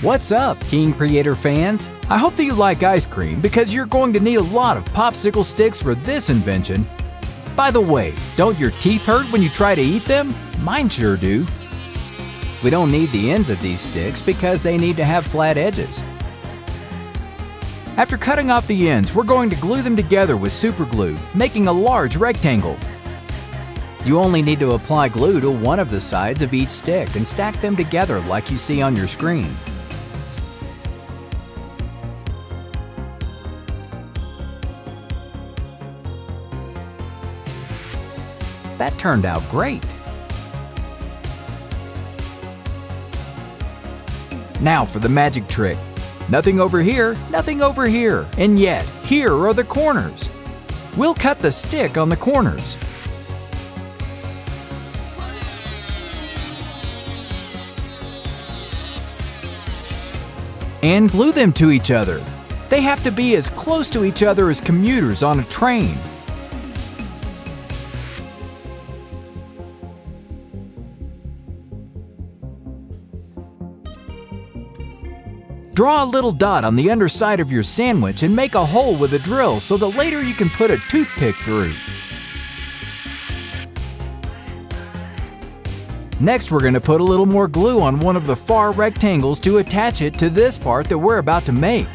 What's up, King Creator fans? I hope that you like ice cream because you're going to need a lot of popsicle sticks for this invention. By the way, don't your teeth hurt when you try to eat them? Mine sure do. We don't need the ends of these sticks because they need to have flat edges. After cutting off the ends, we're going to glue them together with super glue, making a large rectangle. You only need to apply glue to one of the sides of each stick and stack them together like you see on your screen. That turned out great. Now for the magic trick. Nothing over here, nothing over here, and yet here are the corners. We'll cut the stick on the corners. And glue them to each other. They have to be as close to each other as commuters on a train. Draw a little dot on the underside of your sandwich and make a hole with a drill so that later you can put a toothpick through. Next, we're going to put a little more glue on one of the far rectangles to attach it to this part that we're about to make.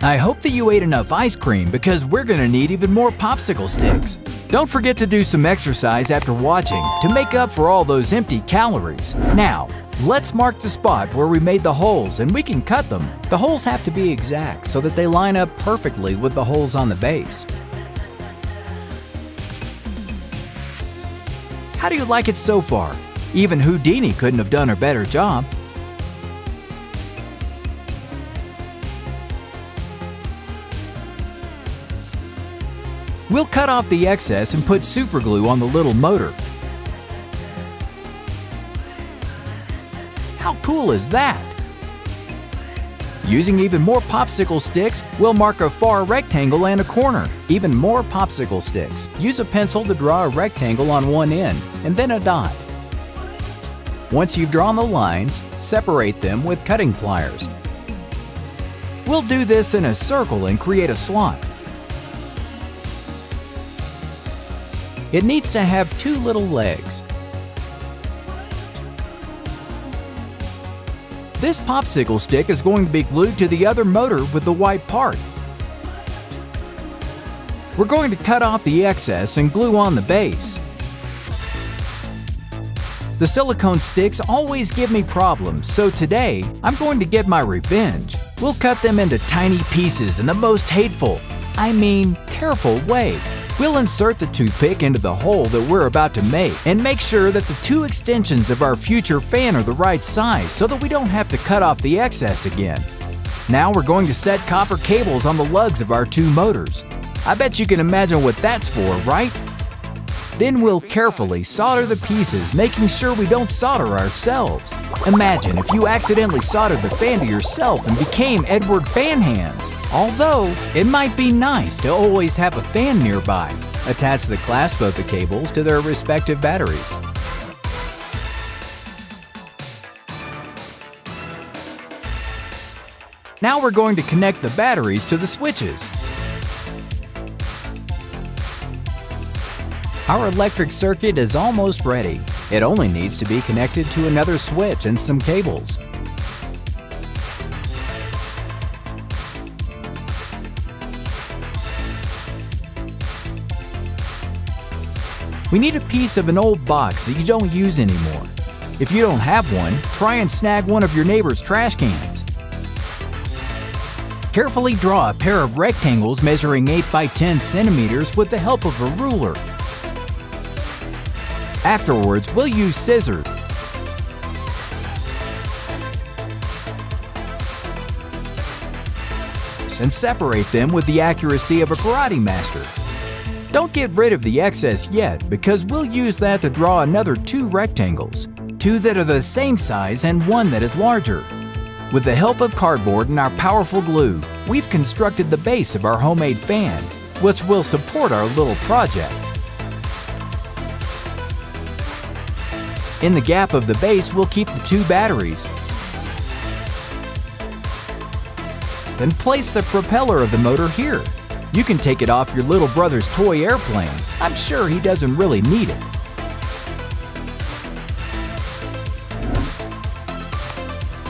I hope that you ate enough ice cream because we're going to need even more popsicle sticks. Don't forget to do some exercise after watching to make up for all those empty calories. Now, let's mark the spot where we made the holes and we can cut them. The holes have to be exact so that they line up perfectly with the holes on the base. How do you like it so far? Even Houdini couldn't have done a better job. We'll cut off the excess and put super glue on the little motor. How cool is that? Using even more popsicle sticks, we'll mark a far rectangle and a corner. Even more popsicle sticks. Use a pencil to draw a rectangle on one end, and then a dot. Once you've drawn the lines, separate them with cutting pliers. We'll do this in a circle and create a slot. It needs to have two little legs. This popsicle stick is going to be glued to the other motor with the white part. We're going to cut off the excess and glue on the base. The silicone sticks always give me problems, so today I'm going to get my revenge. We'll cut them into tiny pieces in the most hateful, careful way. We'll insert the toothpick into the hole that we're about to make and make sure that the two extensions of our future fan are the right size so that we don't have to cut off the excess again. Now we're going to set copper cables on the lugs of our two motors. I bet you can imagine what that's for, right? Then we'll carefully solder the pieces, making sure we don't solder ourselves. Imagine if you accidentally soldered the fan to yourself and became Edward Fanhands. Although, it might be nice to always have a fan nearby. Attach the clasp of the cables to their respective batteries. Now we're going to connect the batteries to the switches. Our electric circuit is almost ready. It only needs to be connected to another switch and some cables. We need a piece of an old box that you don't use anymore. If you don't have one, try and snag one of your neighbor's trash cans. Carefully draw a pair of rectangles measuring 8 by 10 centimeters with the help of a ruler. Afterwards, we'll use scissors. And separate them with the accuracy of a karate master. Don't get rid of the excess yet because we'll use that to draw another two rectangles, two that are the same size and one that is larger. With the help of cardboard and our powerful glue, we've constructed the base of our homemade fan, which will support our little project. In the gap of the base, we'll keep the two batteries. Then place the propeller of the motor here. You can take it off your little brother's toy airplane. I'm sure he doesn't really need it.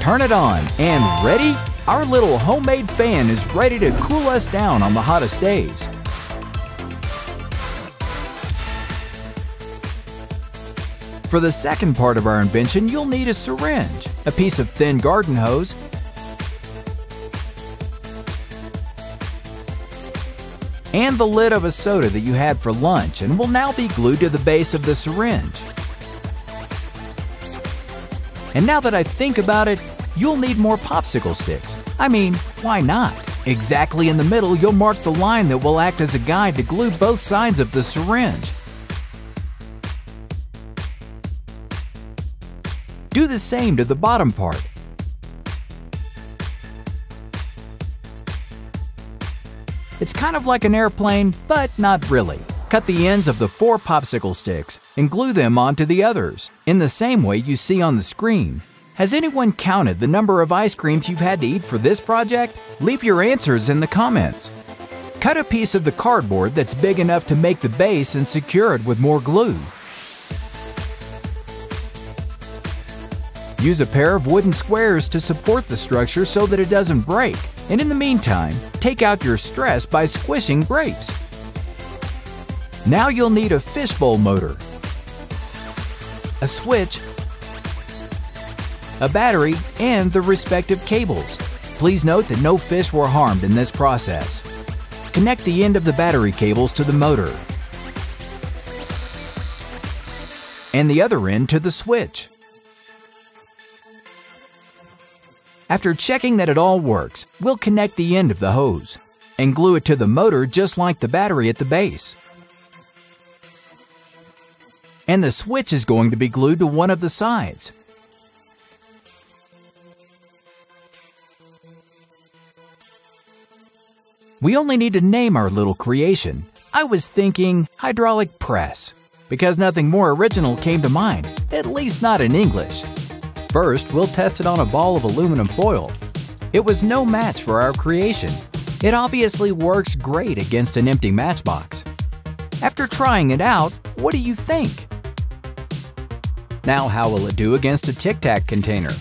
Turn it on, and ready? Our little homemade fan is ready to cool us down on the hottest days. For the second part of our invention, you'll need a syringe, a piece of thin garden hose, and the lid of a soda that you had for lunch and will now be glued to the base of the syringe. And now that I think about it, you'll need more popsicle sticks. I mean, why not? Exactly in the middle, you'll mark the line that will act as a guide to glue both sides of the syringe. Do the same to the bottom part. It's kind of like an airplane, but not really. Cut the ends of the 4 popsicle sticks and glue them onto the others, in the same way you see on the screen. Has anyone counted the number of ice creams you've had to eat for this project? Leave your answers in the comments. Cut a piece of the cardboard that's big enough to make the base and secure it with more glue. Use a pair of wooden squares to support the structure so that it doesn't break. And in the meantime, take out your stress by squishing grapes. Now you'll need a fishbowl motor, a switch, a battery, and the respective cables. Please note that no fish were harmed in this process. Connect the end of the battery cables to the motor and the other end to the switch. After checking that it all works, we'll connect the end of the hose and glue it to the motor just like the battery at the base. And the switch is going to be glued to one of the sides. We only need to name our little creation. I was thinking hydraulic press, because nothing more original came to mind, at least not in English. First, we'll test it on a ball of aluminum foil. It was no match for our creation. It obviously works great against an empty matchbox. After trying it out, what do you think? Now how will it do against a Tic Tac container?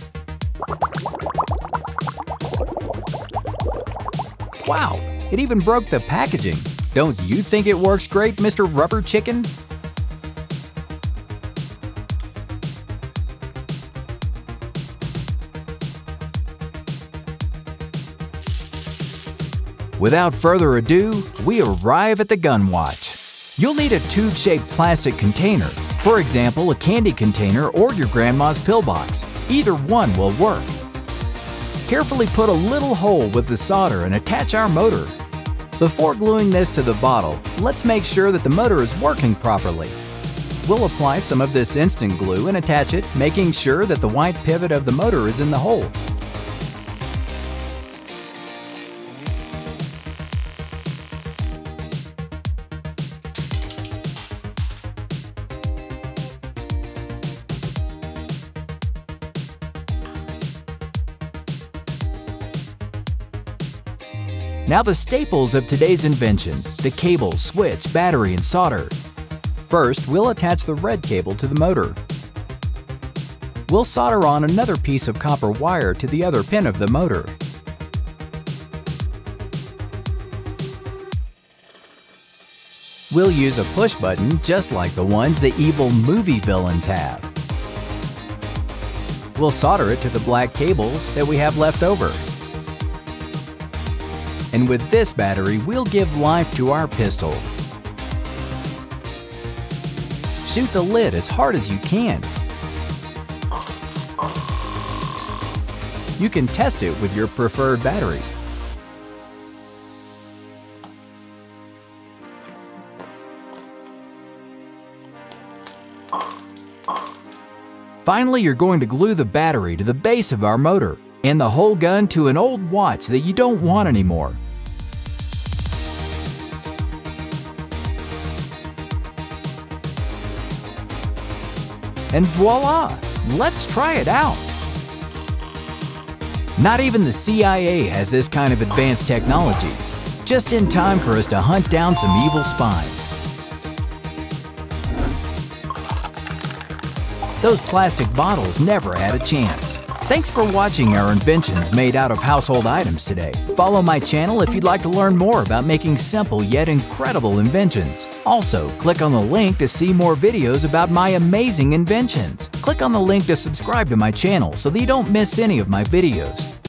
Wow, it even broke the packaging. Don't you think it works great, Mr. Rubber Chicken? Without further ado, we arrive at the gun watch. You'll need a tube-shaped plastic container, for example, a candy container or your grandma's pillbox. Either one will work. Carefully put a little hole with the solder and attach our motor. Before gluing this to the bottle, let's make sure that the motor is working properly. We'll apply some of this instant glue and attach it, making sure that the white pivot of the motor is in the hole. Now the staples of today's invention, the cable, switch, battery, and solder. First, we'll attach the red cable to the motor. We'll solder on another piece of copper wire to the other pin of the motor. We'll use a push button just like the ones the evil movie villains have. We'll solder it to the black cables that we have left over. And with this battery, we'll give life to our pistol. Shoot the lid as hard as you can. You can test it with your preferred battery. Finally, you're going to glue the battery to the base of our motor and the whole gun to an old watch that you don't want anymore. And voila! Let's try it out! Not even the CIA has this kind of advanced technology. Just in time for us to hunt down some evil spies. Those plastic bottles never had a chance. Thanks for watching our inventions made out of household items today. Follow my channel if you'd like to learn more about making simple yet incredible inventions. Also, click on the link to see more videos about my amazing inventions. Click on the link to subscribe to my channel so that you don't miss any of my videos.